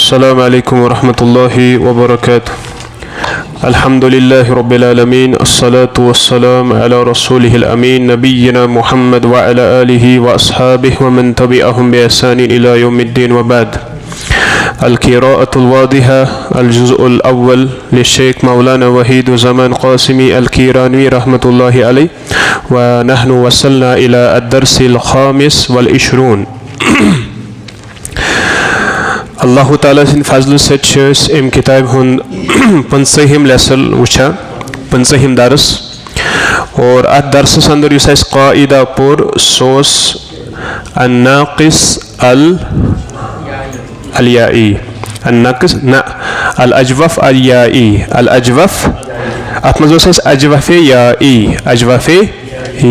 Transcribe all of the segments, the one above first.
अस्सलामु अलैकुम वरहमतुल्लाहि वबरकातुहू। अल्हम्दुलिल्लाहि रब्बिल आलमीन, अस्सलातु वस्सलामु अला रसूलिहिल अमीन नबिय्यिना मुहम्मद व अला आलिहि व अस्हाबिहि व मन तबिअहुम बि इहसानिन इला यौमिद्दीन व बाद। अल-क़िराअतुल वादिहा अल-जुज़्उल अव्वल लिश-शेख मौलाना वहीद ज़मान क़ासिमी अल-क़िरानवी रहमतुल्लाहि अलैहि व नहनु वसलना इला अद-दर्सिल ख़ामिस वल इशरून। अल्लाह ताला सिंद फजल से अम किताब हुंद 50 लेसल वुछा 50 दरस और अत दरसस अंदर युस अस क़ाइदा पोर सोस अन-नाक़िस अल-याई अन-नाक़िस न अल-अजवफ अल-याई अल-अजवफ अत मज़ ओस अजवफ याई अजवफ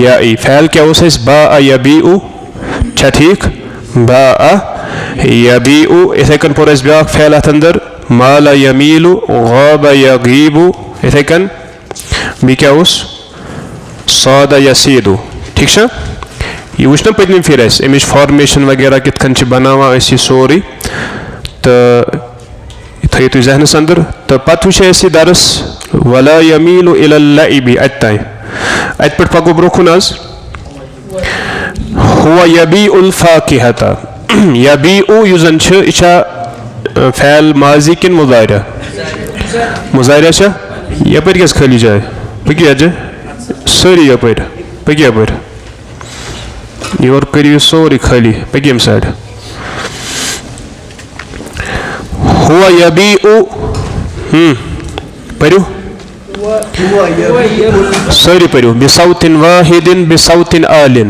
याई फ़ैल क्या ओस बा यबीउ छा ठीक बा यबीउ इथे कन पोर ब्या फ़ैल अत अंदर माला यमीलु ग़ाबा यगीबु इथे कन बी क्या ओस सादा यसीदु ठीक छा। ये वुच ना पतम फिर अमिच फॉर्मेशन वगैरह कित कन बनावा ये सोरी तो थो तुम जहनस अंदर तो पत वुच दरस वला यमीलु इलल लइबि अत ताई अत पे पको ब्रोकुन आज हुवा यबीउल फाकिहता यबीउ युजन इछा फ़ैल माजी किन मुज़ारिया मुज़ारिया छा यपर क्या खाली जाए पकि अज सारी यपर पकि यपर योर करियो सोरी खाली पकि यम साइड हुवा यबीउ पढ़ो सारी पढ़ो बिसौतिन वाहिदिन बिसौतिन आलिन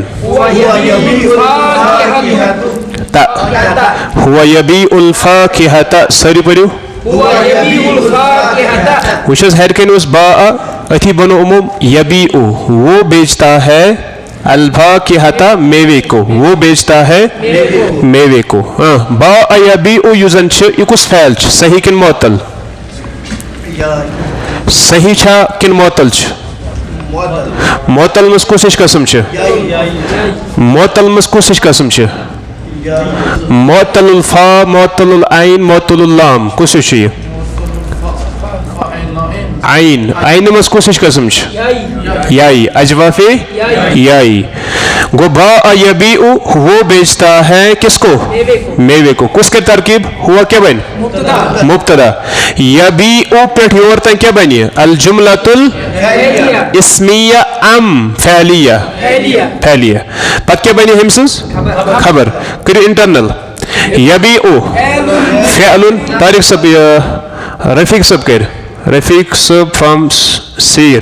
हुवा यबीउल फाकिहता सारी पढ़ो वुशस हर कन उस बा अथी बनो उमुम यबीउ वो बेचता है अल-फाकिहता मेवे को वो बेचता है मेवे को। बा यबीउ युजन इकुस फ़ैल सही किन मुअत्तल सही छा किन मुअत्तल मुअत्तल मस कोशिश कसम मुअत्तल मस कोशिश कसम मुअत्तलुल फा मुअत्तलुल आइन मुअत्तलुल लाम कोशिश आइन आइन मस कोशिश कसम याई अजवाफे याई गो बा यबीउ वो बेचता है किसको मेवे को किसके तरकीब हुआ क्या बन मुब्तदा यबीउ पे और तक क्या बनी अल जुमलतुल इस्मिया अम फैलिया फैलिया पत क्या बनी हमसस खबर कर इंटरनल यबीउ फ़िअलुन तारिक सब रफीक सब कर रफीक सब फ्रॉम सीर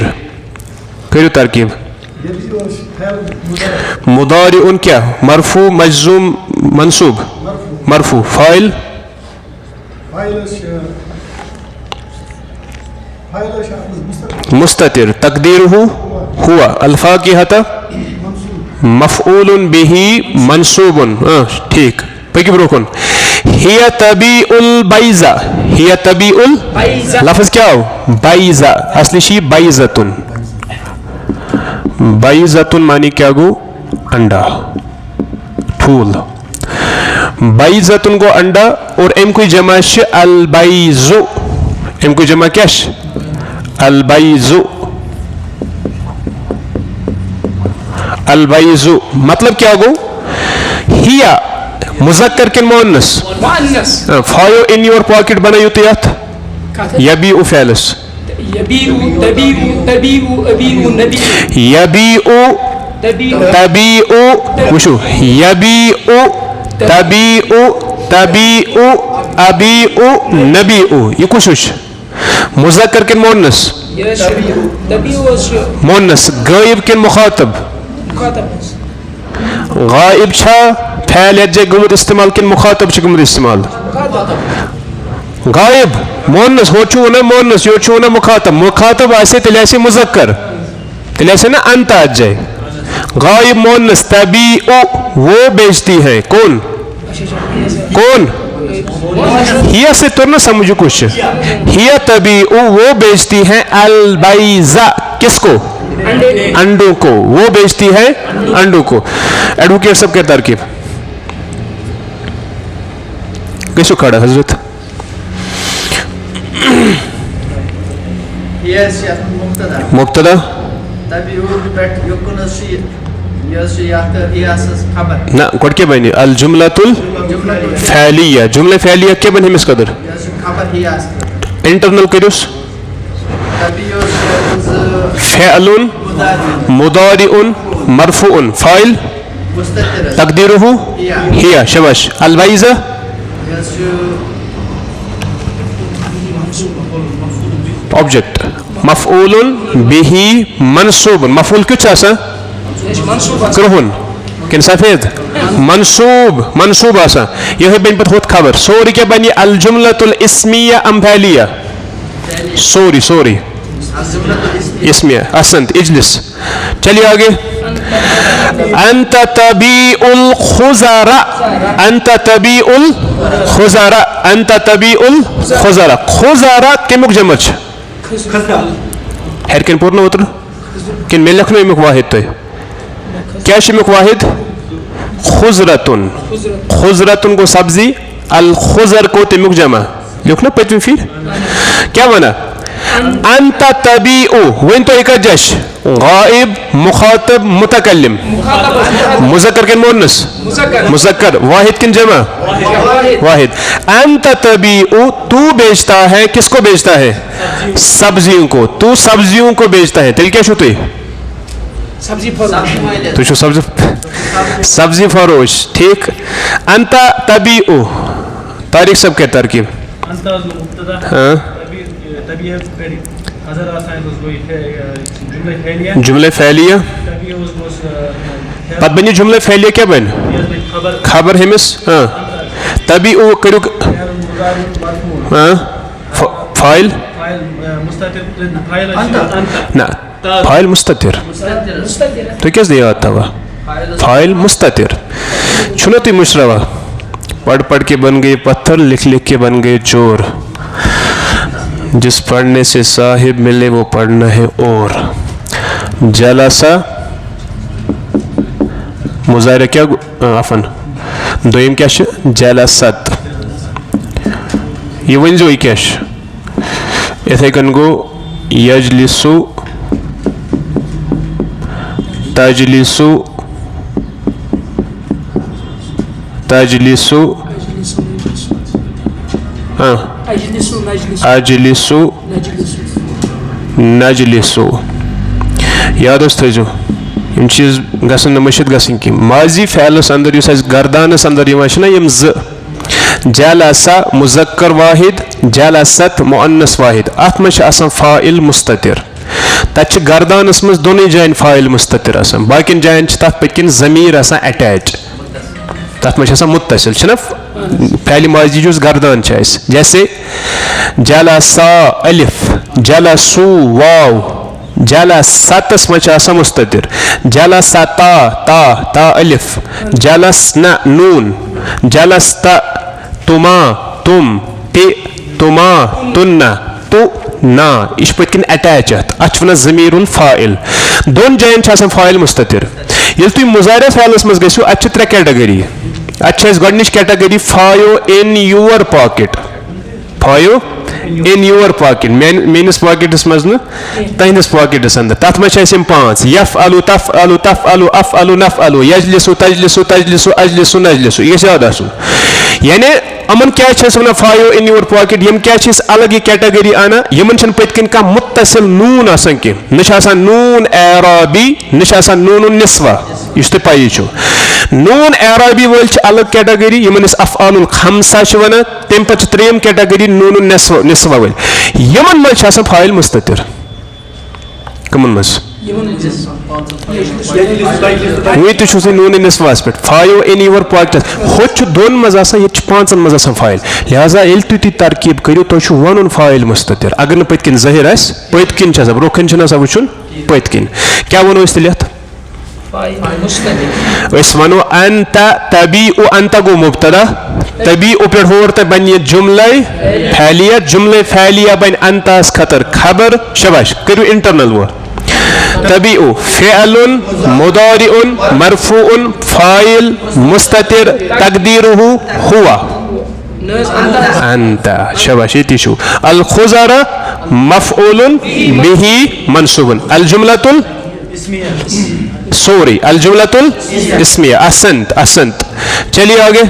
करो तरकीब मुदारी उन क्या मरफू मजजूम मंसूब मरफू फाइल मुस्ततिर तकदीरुहु हुआ अल-फाकिहता मफ़ऊलुन बिही मंसूबुन ठीक पकी ब्रोकन हिया तबीउल बैज़ा हिया तबीउल लफ्ज़ क्या हो बैज़ा असली शी बैज़तुन बैज़तुन मानी क्या गो अंडा ठूल बैज़तुन को अंडा और एम कोई जमा अल बैज़ु एम कोई जमा क्या अल बैज़ु अल बैज़ु मतलब क्या गो हिया मुज़क्कर किन मुअन्नस फायो इन योर पॉकेट बनायो तयात यबीउ फ़ैलस यबीउ तबीउ वुशु यबीउ तबीउ तबीउ अबीउ नबीउ ये कुछ मुज़क्कर किन मुअन्नस मुअन्नस गायब किन मुखातब गायब छा फ़ैल जे गुमत इस्तेमाल किन मुखातब छ गुमत इस्तेमाल गायब मुअन्नस हो चू ना मुअन्नस यो चू ना मुखातब मुखातब ऐसे तिलासे मुज़क्कर तिलासे ना अंता आ जाए गायब मुअन्नस तबीउ वो बेचती है कौन कौन हिया से तो ना समझो कुछ हिया तबीउ वो बेचती है अल-बैज़ा किसको अंडों को वो बेचती है अंडों को। एडवोकेट सब के तरकीब कैसो खड़ा हजरत मुब्तदा ना गोड क्या बनी अल जुमलतुल फ़ैलिया जुमले फ़ैलिया क्या बने मिस कदर इंटरनल करियोस फ़अलुन मुदारिउन मरफूउन फ़ाइल तकदीरुहु हिया शबाश अल वाइज़ा ऑब्जेक्ट मफ़ऊलुन बिही मनसूबुन मफ़ऊल क्यों आसा क्रोहन किन सफेद मनसूब आसा यह बन पे होत खबर सोरी क्या बनी अल जुमलतुल इस्मिया अम फ़ैलिया सोरी इस्मिया असंत इजलिस चलिए आगे अंत तबीउल खुज़रा खुज़रा के मुख जमच हर किन पूर्ण उतर किन में लिखनो इमुक वाहिद तो क्या शिमुक वाहिद खुज़रतुन को सब्जी अल खुज़र को तिमुक जमा लिखना पचम फिर क्या बना अंत तबीउ वन तो एक जश गाइब मुखातब मुतकल्लिम मुज़क्कर किन मुअन्नस मुज़क्कर वाहिद किन जमा वाहिद अंत तबीउ तू बेचता है किसको बेचता है सब्जियों को तू सब्जियों को बेचता है तिल क्या शुतु तुझो सब्जी फरोश ठीक अंत तबीउ तारीख सब क्या तरकीब हाँ जुमले फ़ैलिया पद बनी जुमले फ़ैलिया क्या बन खबर हिमिस हाँ तभी वो करो हाँ फ़ाइल ना फ़ाइल मुस्ततिर तो क्या दिया आता हुआ फ़ाइल मुस्ततिर चुनो तो मुशरवा पढ़ के बन गए पत्थर लिख के बन गए चोर जिस पढ़ने से साहिब मिले वो पढ़ना है और जलसा मुज़ाहिरा क्या अफन दोयम क्या जलसत ये वन जो क्या इथे कन गो यजलिसु तजलिसु हाँ अजलिसु नजलिसु याद थो यम चीज गसन मशिद गसन कि माजी फ़ैलस अंदर गर्दानस अंदर यम जलसा मुज़क्कर वाहिद जलसत मुअन्नस वाहिद अत मज फ़ाइल मुस्ततिर तत गर्दानस मज दोनों जायन फ़ाइल मुस्ततिर बाकिन जायन तथ पकिन ज़मीर अटैच तथ मज मुत्तसिल ना पहली माजी जो गर्दान जैसे जलसा अलिफ जलसू वाव जलसतस मज मुस्ततिर जलसता ता अलिफ जलसना नून जलसता तुमा तुम ते तुमा तुन्ना तु ना यह पत्किन अटैच अत ज़मीरुल फ़ाइल दोन जायन फ़ाइल मुस्ततिर ये तुम मुज़ाहिरा फ़ैलस मज गो अत त्रे कैटेगरी अत गोडनिच कैटेगरी फायो in your pocket menace Pockets मज तहदिस पॉकेटस अंदर तथ मज पाँच यफ अलु तफ अलु अफ अलु नफ अलु यजलिसु तजलिसु तजलिसु अजलिसु नजलिसु यह याद आसुन यानी अमन क्या वन फायो इन योर पॉकेट यम क्या अलग ही कैटेगरी आना यमन पत्किन का मुत्तसिल नून आसान कह नून एराबी नून निस्वा इस तुम पी नून एराबी वल अलग कैटेगरी यमन अफ़आलुल खमसा वन तम पे त्रेम कैटेगरी नून निस्वा वल यमन मज फ़ाइल मुस्ततिर कमन मज वही तो नून निस्वास पे फायो इन योर पॉकेट हो दोन मज ये पाँचन मज फ़ाइल लिहाजा ये तुम तरकीब करो तुम वन फ़ाइल मुस्ततिर अगर न पत्किन ज़ाहिर पत्किन ब्रोखन वुचन पत्किन क्या वो लिख वनो अंत तबीउ अंत गो मुब्तदा तबीउ पे होर तो बन जुमले फ़ैलिया बन अंतास खतर खबर शबाश करो इंटरनल वो तबीउ फ़िअलुन मुदारिउन मरफूउन फ़ाइल मुस्ततिर तकदीरुहु हुआ अंत शबाश ये अल खुज़रा मफ़ऊलुन बिही मंसूबुन। अल जुमलतुल सॉरी अल जुमलतुल इस्मिया। असंत असंत। चलिए आगे।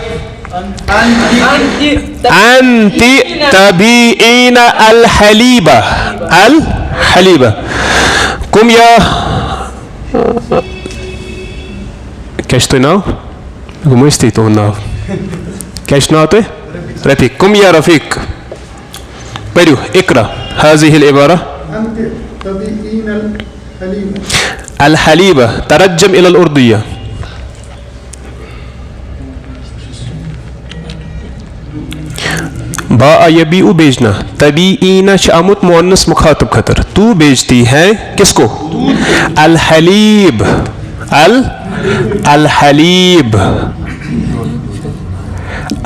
अंति तबीईन अल हलीबा। अल हलीबा कुम या क्या नाव मस्ती तो नाव क्या नाव तो रफीक। कुम या रफीक पढ़ो इकरा हाज़िहिल इबारा अल हलीबा तरज्जम इलल उर्दुय्या। बा यबीउ बेचना। तबीईना आमुत मुअन्नस मुखातब खतर। तू बेचती है किसको? अल हलीब। अल हलीब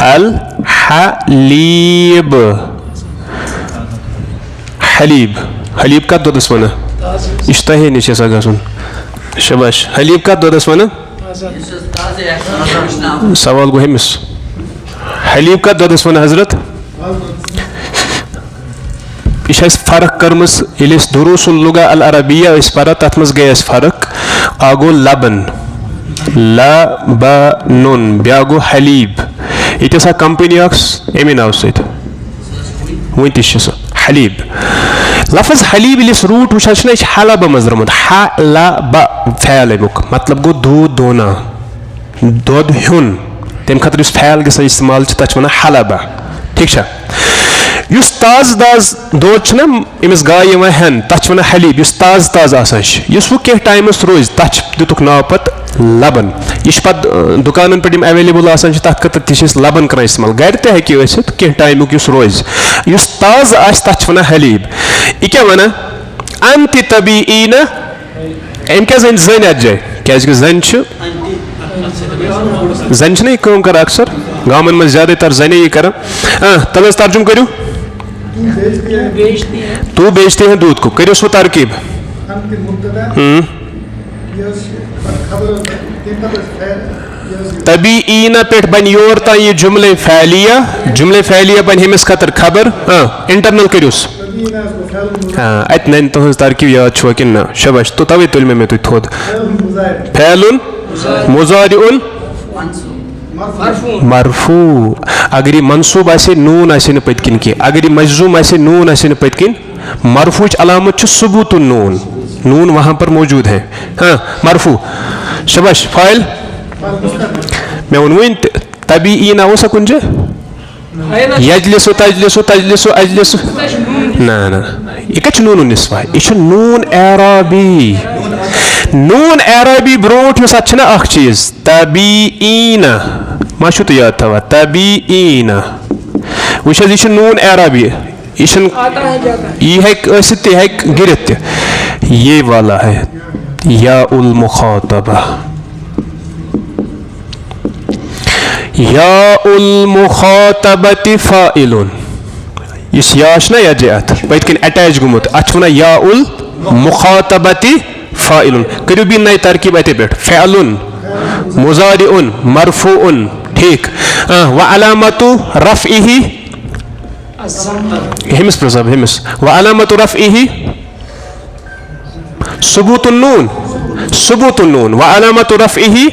अल हलीब हलीब हलीब का दोदस वना इश्तहे नीचे सगा सुन शबाश। हलीब का दोदस वना सवाल गो हेमिस हलीब का दोदस वना हजरत यह फर्क कर्मस ये दुरूसुल लुगा अल अरबिया पर तथ मज गए फर्क आगो लबन लबनुन ब्या गो हलीब ये कंपनी अमे नाव सत वन हलीब लफज हलीब ये रूट वो हलब मज द्रमुत हलब फैल अमुक मतलब गो दूध दोना दोद हुन तम खतर फैल ग इस्तेमाल तथ वन हलबा। ठीक युस ताज ताज दोद अमिस गाय हेन तथ वन हलीब युस ताज ताज आसान युस वो कह टाइमस रोज तथ दितुक नाव पत लबन। यह पत दुकान पे एवेलेबल आसान तथ खतर ती लबन कर इस्तेमाल गर तक कह टाइमुक रोज युस ताज आस तथ वन हलीब। यह क्या वन अंति तबीईना अम क्या जन जन अत जाए क्या जन जन कम कर अक्सर गाँव में ज्यादातर जने ये कर तब तर्जुम करो तू बेचते हैं दूध को करो वो तरकीब तबीईना पे बन योर ता ये जुमले फैलिया बन हमिस खतर खबर इंटरनल करोस अत नन तुज तरकीब याद छो कि ना शबाश तो तवे तुल मे तुम थोद फैलुन मुजारिउन मरफू अगर यह मनसूब आसे नून आसे न पत किन की अगर यह मजजूम आसे नून आसे न पत किन मरफूच अलामत सुबूतुन नून नून वहां पर मौजूद है। हाँ मरफू शबाश फाइल मैं वन तबीईना वो सकुंज यजलिसु तजलिसु तजलिसु अजलिसु ना ना यह क्या नून निस्वा यह नून एराबी ब्रोट अख चीज तबीईना माशु तो याद थवा तबीईना वो यह नून एराबी यह गिरत ये वाला है या उल मुखातबा या उल मुखातबति फाइलुन इस याश ना यजअत पत किन अटैच गुमुत अत वन या उल मुखातबति फाइलुन करो भी नई तरकीब अत पे फ़अलुन मुज़ारिउन मरफूउन। ठीक व अलामतु रफ़इही हिमिस प्रसाब हिमिस व अलामतु रफ़इही सुबूतुन नून व अलामतु रफ़इही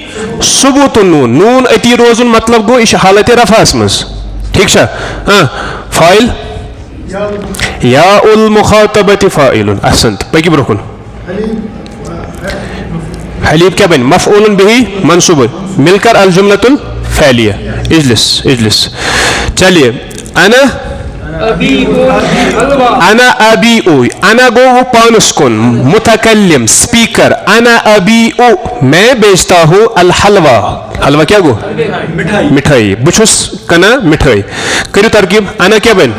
सुबूतुन नून अति रोजुन मतलब गो इस हालत रफ़ास मज। ठीक फाइल या उल मुखातबति फाइलुन अहसंत पकि ब्रोकुन हलीब क्या बन मफ़ऊलुन बिही मंसूब मिलकर अल जुमलतुल फैलिया इजलिस। चलिए अना अबीउ अना गो वो पानुस कुन मुतकल्लिम स्पीकर अना अबीउ मैं बेचता हूँ अल हलवा हलवा क्या गो मिठाई बुछुस कना मिठाई करो तरकीब अना क्या बन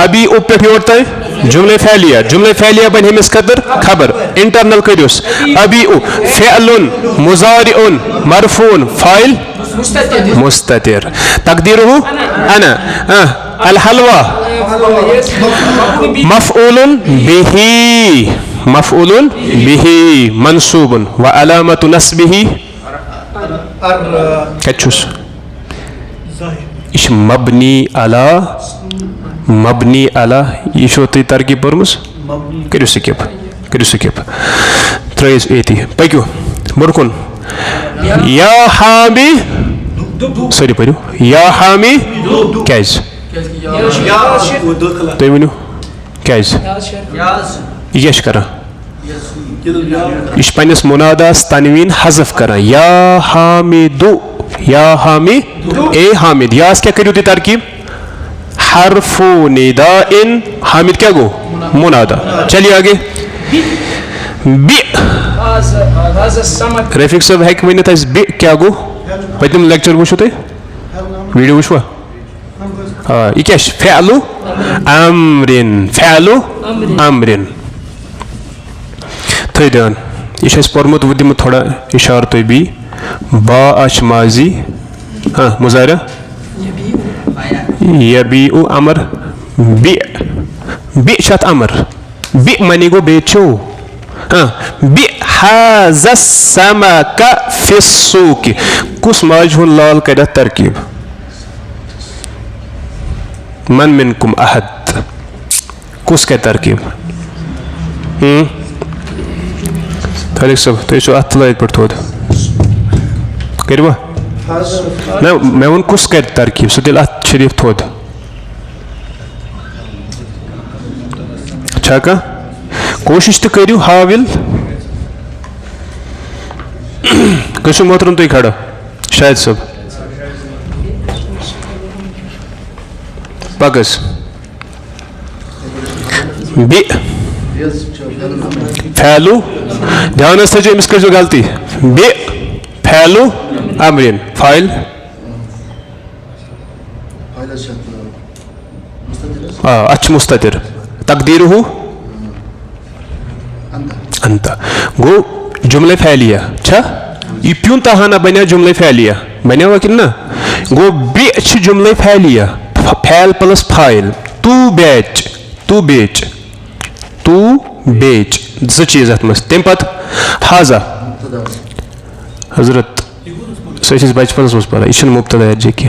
अबीउ पे होता है जुमले फैलिया बन हमिस खतर खबर इंटरनल करोस अबीउ फ़अलुन मुज़ारिउन मरफून फाइल मुस्ततिर तकदीरुहु अना अल हलवा मफ़ऊलुन बिही मंसूबुन व अलामतु नस्बिही कचुस इश मबनी अला मबनी अला यह तुम तरकीब पर्मस करू स्किप त्रस एती पक्यो बुरकुन या हामी सरी परू या हामी क्या तुम वनु क्या यह क्या यह पन्नस मुनादास तनवीन हज़फ कर या हामिदु या हामिदु ए हामिद यास क्या करू तुम तरकीब हरफो निदा इन हामिद क्या गो मुनादा चलिए आगे बि रफीक साहब है वन बि क्या गो पतम लेक्चर वो तुम वीडियो वो यह क्या फ़अलु अम्रिन थो ध्यान यह पोर्मुत वो दिमो थोड़ा इशार तुम बी बा आश माजी हाँ मुजारा यबी अमर बि शत अमर बि मनी गो बेचो हाँ बि हाज़ा समका फिस्सूक कुस माजहुल लाल कदा तरकीब मन मिनकुम अहद कुस क्या तरकीब तारिक साहब तुम अत लाइक पे थोद करवा ना मैं वो कुस कर तरकीब सो तेल अत शरीफ थोद अच्छा का कोशिश तो करू हाविल कसु मोहतरम तुम खड़ा शायद सब पगस बि फैलू ध्यान से अमिस कर गलती बि फैलू अमरिन फाइल अच्छ मुस्ततिर तकदीर हूँ अंत गो जुमले फैलिया छा यह प्यून तहाना बनिया जुमले फैलिया बनिया कि ना गो बि जुमले फैलिया फैल प्लस फाइल तू बेच जो चीज अत मज तम पे हाजा हजरत सच बचपन मज पा यह मुब्तदा जी कह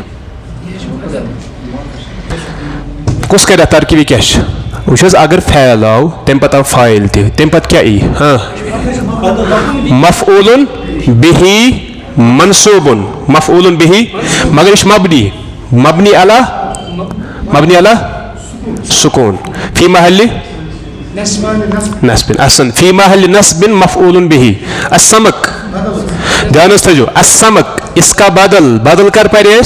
कुस कर तरकीब क्या वो अगर फैल आव तम पे आव फाइल तम पे क्या यी हाँ मफऊलुन बिही मनसूबुन मफऊलुन बिही मगर यह मबनी अला सुकून फी महल्ली नस्बिन असन फी महल्ली नस्बिन मफऊलुन बिही अस्समक ध्यान थो अस्समक इसका बदल कर पे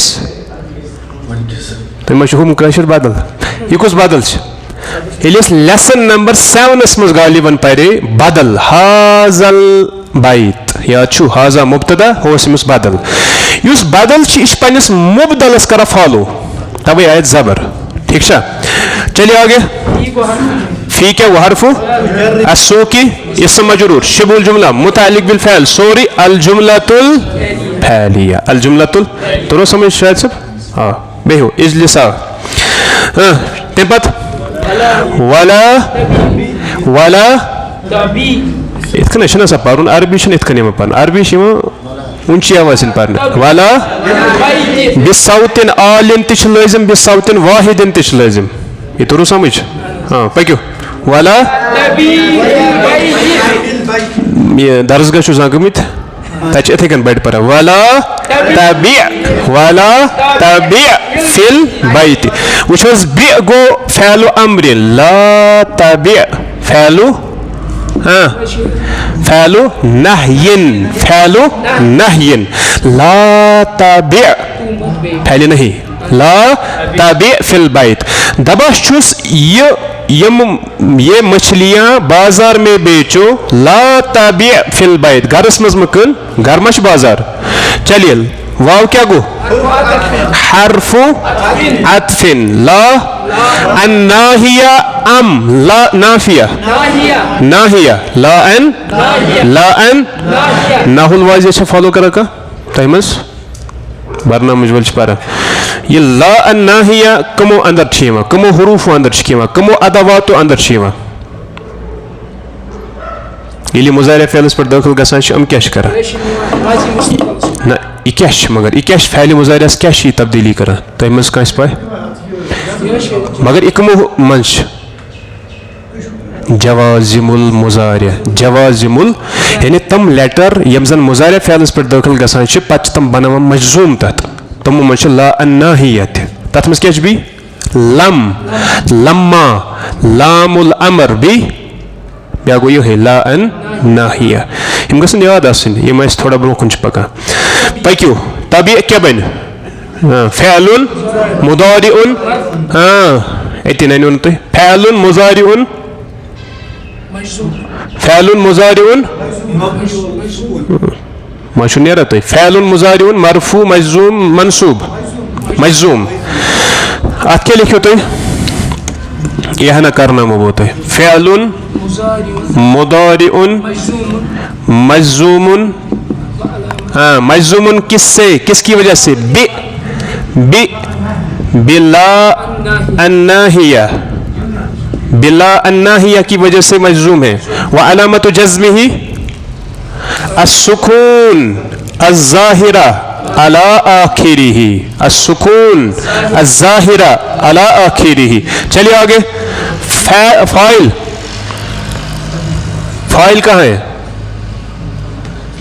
तुम हम कशर बदल यह कुछ बदल लेसन नंबर 7 मज गालिबन पे बदल हाजल बैत या हाजा मुब्तदा होस बदल युस बदल यह पन्नस मुबदलस कर फॉलो तवे आयत जबर ठीक है चलिए आगे फी क्या वो हरफु अस्सूकी इस्म मजरूर शिबुल जुमला मुतालिक बिल फ़ैल सोरी अल जुमलतुल फ़ैलिया अल जुमलतुल तो समझ शायद सब हाँ बेहो इजलिसा हाँ तेपत वाला इतकन शना सा पारुन अरबी शन इतकन यम पान अरबी शिमा ऊंची आवाज़ इन पारना वाला बिसाउतिन आलिन तिश लाजिम बिसाउतिन वाहिदिन तिश लाजिम ये तो समझ हाँ पक्यो वाला ये दर्जगा छु गमित तच इथे कन बैठ पर वाला तबि फिल बैत वुचस बि गो फैलु अम्रिन ला तबि फैलु हाँ फैलु नहयिन ला तबि फैल नहीं ला तबि फिल बैत दबा चुस ये मछलियां बाजार में बेचो ला तबि फिल बैत गरस मज मकन घर मच बाजार चलिए वाव क्या गो हरफु अतफिन ला अन्नाहिया अम ला नाफिया ला अन नाहुल वाज़ से फॉलो करा का तमस बरना मुजवल पारा ये ला अन्नाहिया कमो अंदर छीमा कमो हुरूफ अंदर छीमा कमो अदावातो अंदर छीमा ये मुजारे फ़ेलस पर दाखिल गसान हम क्या करा ना यह क्या मगर यह क्या फ़ैल मुजारिस क्या तब्दीली करा तमस कस पाए मगर इकमो मंश जवाजिमुल मुजारिया जवाजिमुल यानी तम लेटर यम जन मुजारिया फ़ेलस पे दाखिल गसान छ पच तम बनावन मजजूम तत तम मंश ला अन्नाहियत तत मस क्या भी लम लम्मा लामुल अमर भी या गो यो है ला अन्नाहिया हम गसन याद आसिन ये मैं थोड़ा ब्रो कुछ पका पक्यो तभी क्या बन फ़ेलुन मुदारिउन इतने नहीं होते फ़ेलुन मुजारिउन फ़ेलुन मुजारिउन माशून नहीं रहता फ़ेलुन मुजारिउन मरफू मजजूम मंसूब मजजूम आज क्या लिखे होते यह ना करना मुबोते फ़ेलुन मुदारिउन मजजूमुन मजजूमुन किससे किसकी वजह से बिला अन्नाहिया बिला अन्नाहिया की वजह से मजजूम है व अलामत जज़्मिही अस्सुकून अज़्ज़ाहिरा अला आखिरिही अस्सुकून अज़्ज़ाहिरा अला आखिरिही। चलिए आगे फ़ाइल फ़ाइल कहाँ है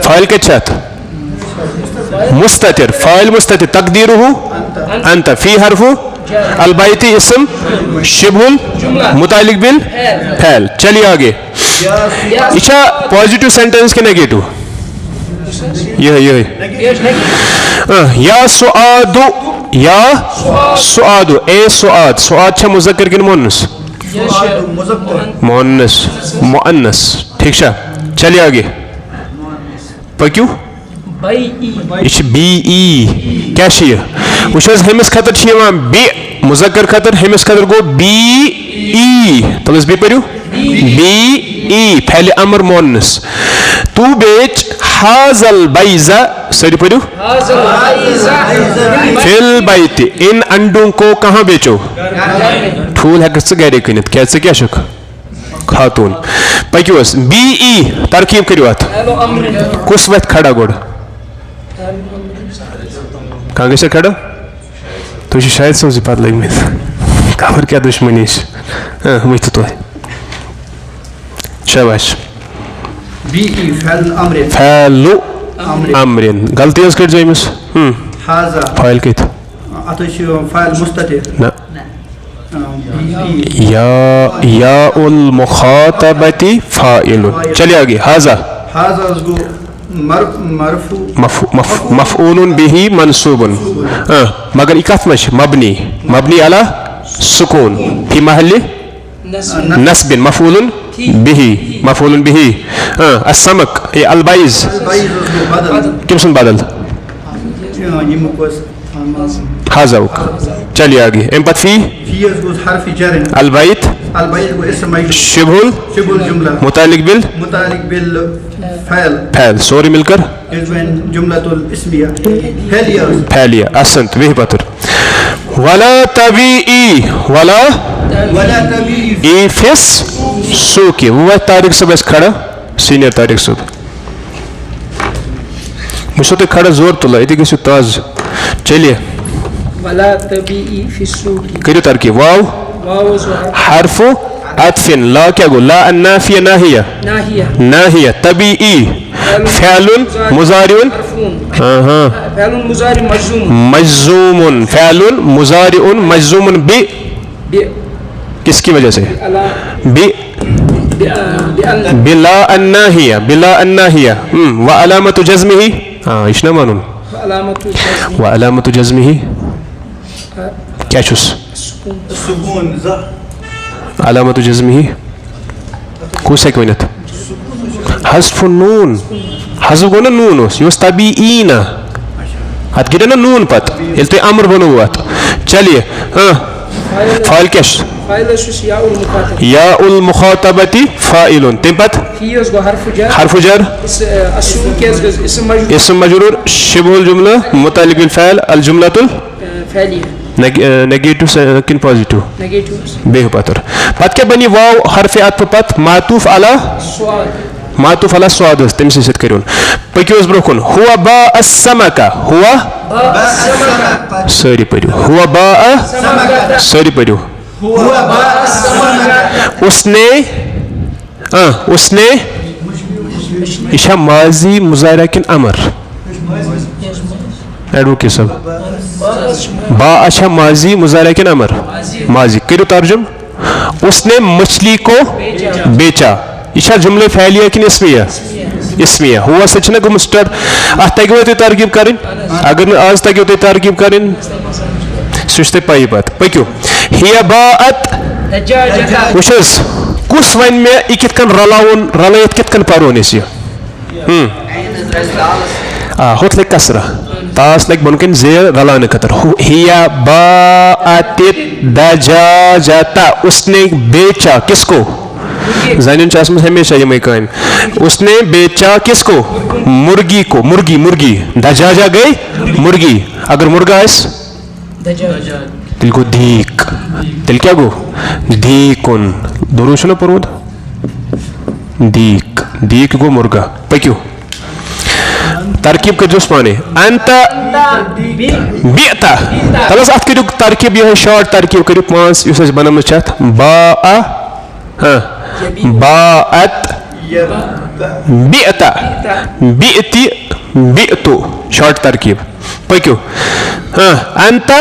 फ़ाइल के छत मुस्ततिर फ़ाइल मुस्ततिर तकदीरुहु अंत फ़ी हर्फु अलबैती इस्म शिबहुल मुतालिक बिल फ़ैल। चलिए आगे इच्छा पॉजिटिव सेंटेंस के नेगेटिव यह या सुआदु ए सुआद सुआद छा मुज़क्कर किन मुअन्नस मुअन्नस मुअन्नस ठीक छा। चलिए आगे पक्यू यह बी ई क्या वह हमिस खतर बी मुज़क्कर खतर हमिस खतर गो बी ई तलस बी पढ़ू बी ई फैल अमर मुअन्नस तू बेच हाज़ल बैज़ा सरी पढ़ू फिल बैत इन अंडों को कहाँ बेचो ठूल है गरे कनित क्या शुक खातून पक्योस बी ई तरकीब करो अत कुस वत खड़ा गोड़ कहाँ गई खड़ा तो शायद सोच पत लग में खबर क्या दुश्मनी वही तो शाबाश फैलु अमरिन गलती कर जाइमस फाइल कत फाइल मुस्ततिर ना या उल मुखातबती फाइलुन। चलिए आगे हाजा मफऊलुन बिही मंसूबुन मगर इकत मश मबनी मबनी अला सुकून फी महल्ली नस्बिन मफऊलुन बिही अस्समक ये अलबाइज किम सुन बदल हाजा। चलिए आगे एम्पथी अलबैत शिबहुल मुतालिक बिल फैल सोरी मिलकर फैलिया असंत वही पत्र वला तबी वला ई फिस सूकी वो तारिक सब खड़ा सीनियर तारिक सब मुझे तो खड़ा जोर तुला इतनी किसी ताज। चलिए वला तबी फिस सूकी करियो तरकीब वाव हरफु अतफिन ला क्या गो ला अन्नाफिया नाहिया तबी फ़ैलुन मुज़ारिउन मजजूमुन फ़ैलुन मुज़ारिउन मजजूमुन बि किसकी वजह से बिला अन्नाहिया व अलामतु जज़्मिही इशना मानुन व अलामतु जज़्मिही क्या चुस अलामतु जज़्मिही कुछ एक मिनट हज़्फ़ु नून हज़्फ़ गो ना नून उस ये तबी ना हत गिरे ना नून पत इल तो अमर बनो हुआ। चलिए फाइल क्या या उल मुखातबती फाइलुन तिम पत हर्फु जर इस्म मजरूर शिबहुल जुमला मुतालिक बिल फ़ैल अल जुमलतुल नेगेटिव किन पॉजिटिव बेह पतर पत क्या बनी वाव हरफ अतफ पत मातूफ अला मातुफ अला स्वाद तम सत करूँ पक्योस ब्रोकुन हुआ बा असमका हुआ सारी पढ़ो हुआ बा सारी पढ़ो उसने इशा माजी मुजाहिरा किन अमर एडवोकेट साहब बा अच्छा माजी मुजाहिरा किन अमर माजी करो तर्जुम उसने मछली को बेचा इशा जुमले फैलिया किन इसमिया इसमिया हुआ सच ना गुमस्टर तगो तुम तरकीब करें अगर आज तगो तुम तरकीब करें सुस्ते पाई बात पक्यो हिया बात वुशस कुस वन में कित कन रलावन रलायत कित कन पारोन इस होत लग कसरा तास लग बनकन जेर रलाने खतर हिया बात दजाजता उसने बेचा किसको जानिन चासम हमेशा ये मैं कहूँ उसने बेचा किसको मुर्गी को मुर्गी मुर्गी दजाजा गई मुर्गी अगर मुर्गा है दिल को दीक दिल क्या गो दीकुन दोनों सुनो परोद दीक दीक गो मुर्गा पक्यो तरकीब का जोश माने अंता बियता तलस अत करू तरकीब यह शॉर्ट तरकीब करू पांच युस बनम छत बा बाअत बियता बियति बियतु शॉर्ट तरकीब पक्यो अंता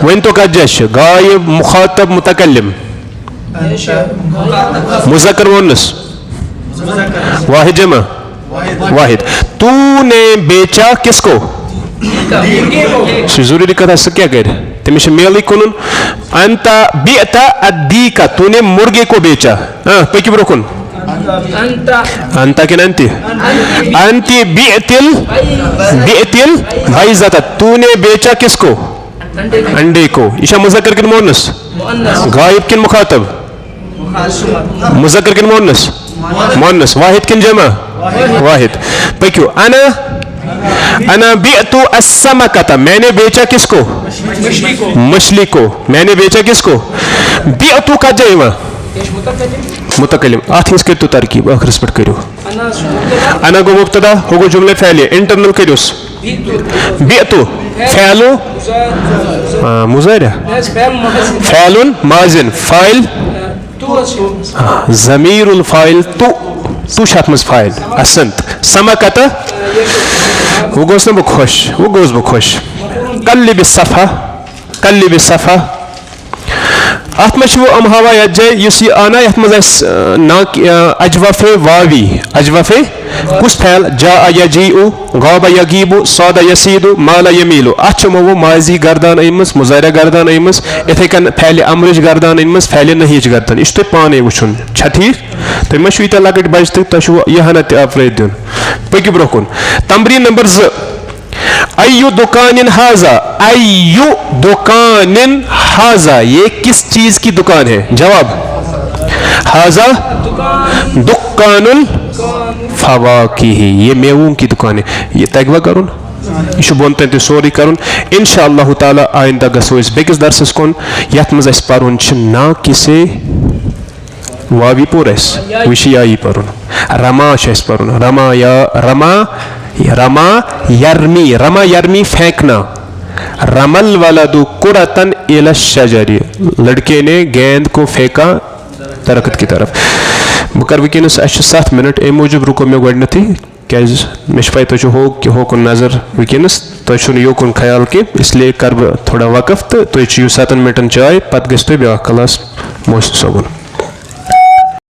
वन तो कजश गायब मुखातब मुतकल्लिम मुज़क्कर मुअन्नस वाहिद जमा वाहिद तूने बेचा किसको जरूरी कथा से क्या कह तमिश मेल कुन अंता बियता अद्दीका तूने मुर्गे को बेचा पक्यो ब्रोकुन अंता किन अंती अंती बियतिल बियतिल भाई जाता तूने बेचा किसको अंडे को ईशा मुज़क्कर किन मुअन्नस गायब किन मुखातब मुज़क्कर किन मुअन्नस मुअन्नस वाहिद किन जमा वाहिद पक्यो अना बियतु अस्समकता मैंने बेचा किसको मछली को मैंने बेचा किसको बियतु का जमा मुतकल्लिम आथिस के तो तरकीब आखिरस पर करो अना गो मुब्तदा हो गो जुमले फैलिए इंटरनल करोस बियतु फैलो मुजाहिरा फैलुन माजिन फाइल ज़मीरुल फाइल तू शात मज फाइल असंत समकता वो गोस न खुश वो गोस बो खुश कल्ली बिसफा अत में वो अमहावा यज्जय युस ये आना यथ मज ना अजवफे वावी अजवफे कुस फैल जा यजीउ गाब यगीबु सौदा यसीदु माला यमीलु अत वो माजी गर्दान अमस मुजाहिरा गर्दान अमस इथे कन फैल अमरज गर्दान अमस फैल नहीज गर्दान इस तुम पाने वुन छा ठीक तुम मो यूत लकट बच तो तुम यह अफरद दिन पक्यो ब्रोकुन तमरीन नंबर 2 अय्यु दुकानिन हाजा अय्यु दुकानिन हाजा ये किस चीज की दुकान है जवाब हाजा दुकानुल फवाकिही ये मेवों की दुकान है ये तगवा करुन यह बोन तन सोरी करुन इंशाअल्लाह ताला आइंदा गसो इस बेकिस दरसस कोन यथ मज अस परुन छ ना किसे वावी पोरस विषयाई परुन रमा छ परुन रमा या रमा यरमी फेंकना रमल वलदु कुरतन इला शजरी लड़के ने गेंद को फेंका दरख्त की तरफ बह कर वनस 7 मिनट अम मूजूब रुको मे गथी क्या मे पै तुम होकुन नजर वनस तुम योकुन ख्याल कि इसलिए कर बह थोड़ा वकफ तो तुम 7 मिनटन चाय पत गो ब्या क्लास मोहसिन सोबन